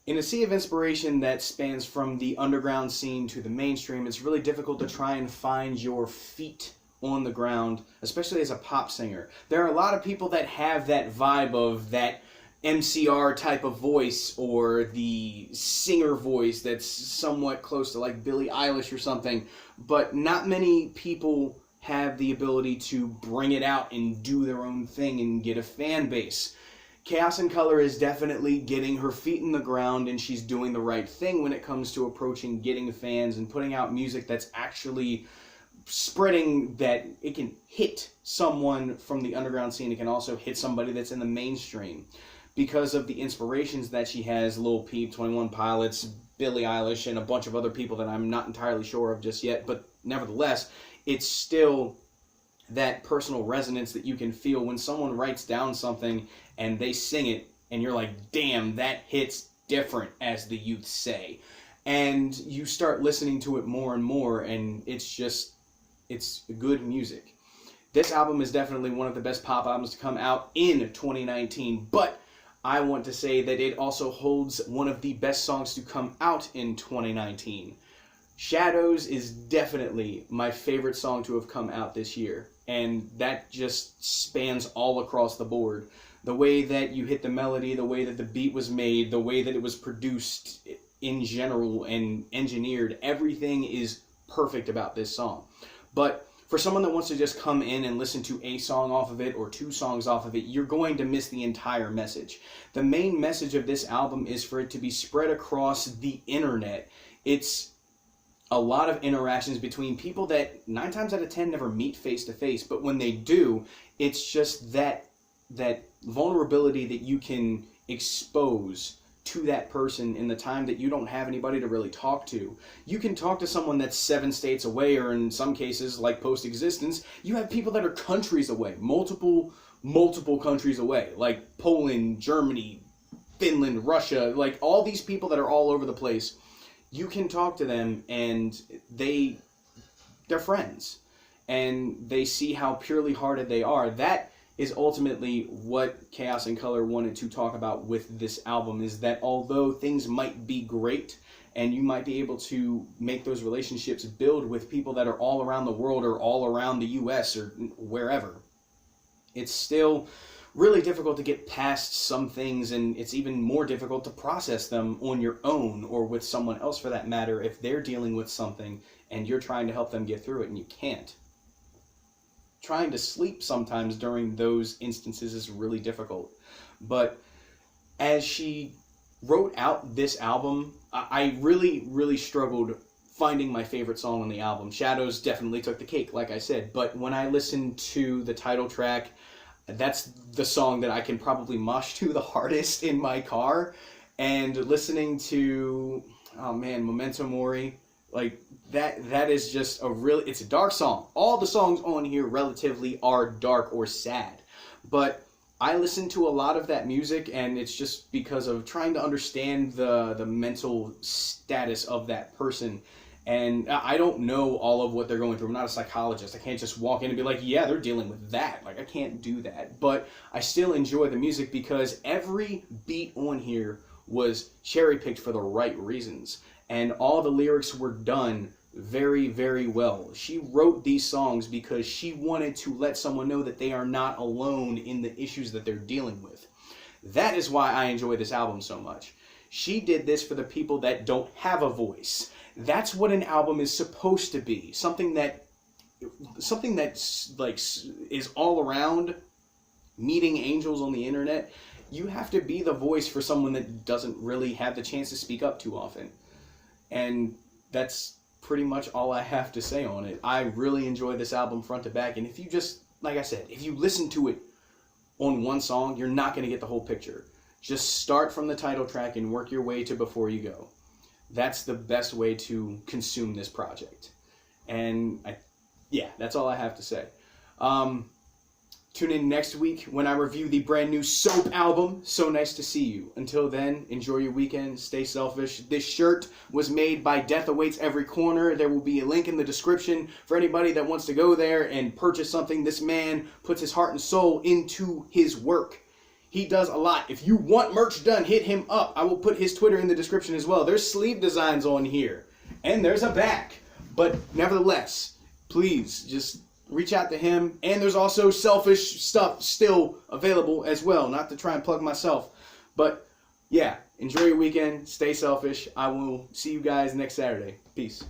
In a sea of inspiration that spans from the underground scene to the mainstream, it's really difficult to try and find your feet on the ground, especially as a pop singer. There are a lot of people that have that vibe of that MCR type of voice, or the singer voice that's somewhat close to like Billie Eilish or something, but not many people have the ability to bring it out and do their own thing and get a fan base. Chaosincolour is definitely getting her feet in the ground, and she's doing the right thing when it comes to approaching getting fans and putting out music that's actually spreading, that it can hit someone from the underground scene. It can also hit somebody that's in the mainstream because of the inspirations that she has. Lil Peep, 21 Pilots, Billie Eilish, and a bunch of other people that I'm not entirely sure of just yet, but nevertheless, it's still that personal resonance that you can feel when someone writes down something and they sing it, and you're like, damn, that hits different, as the youth say. And you start listening to it more and more, and it's good music. This album is definitely one of the best pop albums to come out in 2019, but I want to say that it also holds one of the best songs to come out in 2019. Shadows is definitely my favorite song to have come out this year, and that just spans all across the board. The way that you hit the melody, the way that the beat was made, the way that it was produced in general and engineered, everything is perfect about this song. But for someone that wants to just come in and listen to a song off of it or two songs off of it, you're going to miss the entire message. The main message of this album is for it to be spread across the internet. It's a lot of interactions between people that 9 times out of 10 never meet face to face, but when they do, it's just that vulnerability that you can expose to that person in the time that you don't have anybody to really talk to. You can talk to someone that's 7 states away, or in some cases, like post-existence, you have people that are countries away, multiple countries away, like Poland, Germany, Finland, Russia, like all these people that are all over the place. You can talk to them, and they're friends, and they see how purely hearted they are. That is ultimately what Chaosincolour wanted to talk about with this album, is that although things might be great, and you might be able to make those relationships build with people that are all around the world or all around the US or wherever, it's still really difficult to get past some things, and it's even more difficult to process them on your own, or with someone else for that matter, if they're dealing with something and you're trying to help them get through it and you can't. Trying to sleep sometimes during those instances is really difficult. But as she wrote out this album, I really struggled finding my favorite song on the album. Shadows definitely took the cake, like I said, but when I listened to the title track, that's the song that I can probably mosh to the hardest in my car. And listening to, oh man, Memento Mori, like that is just it's a dark song. All the songs on here relatively are dark or sad, but I listen to a lot of that music, and it's just because of trying to understand the mental status of that person. And I don't know all of what they're going through. I'm not a psychologist. I can't just walk in and be like, yeah, they're dealing with that. Like, I can't do that. But I still enjoy the music because every beat on here was cherry-picked for the right reasons. And all the lyrics were done very, very well. She wrote these songs because she wanted to let someone know that they are not alone in the issues that they're dealing with. That is why I enjoy this album so much. She did this for the people that don't have a voice. That's what an album is supposed to be. Something that's like is all around, meeting angels on the internet. You have to be the voice for someone that doesn't really have the chance to speak up too often. And that's pretty much all I have to say on it. I really enjoy this album front to back, and if you just, like I said, if you listen to it on one song, you're not going to get the whole picture. Just start from the title track and work your way to Before You Go. That's the best way to consume this project. And that's all I have to say. Tune in next week when I review the brand new Soap album. So nice to see you. Until then, enjoy your weekend. Stay selfish. This shirt was made by Death Awaits Every Corner. There will be a link in the description for anybody that wants to go there and purchase something. This man puts his heart and soul into his work. He does a lot. If you want merch done, hit him up. I will put his Twitter in the description as well. There's sleeve designs on here. And there's a back. But nevertheless, please just reach out to him. And there's also selfish stuff still available as well. Not to try and plug myself. But yeah, enjoy your weekend. Stay selfish. I will see you guys next Saturday. Peace.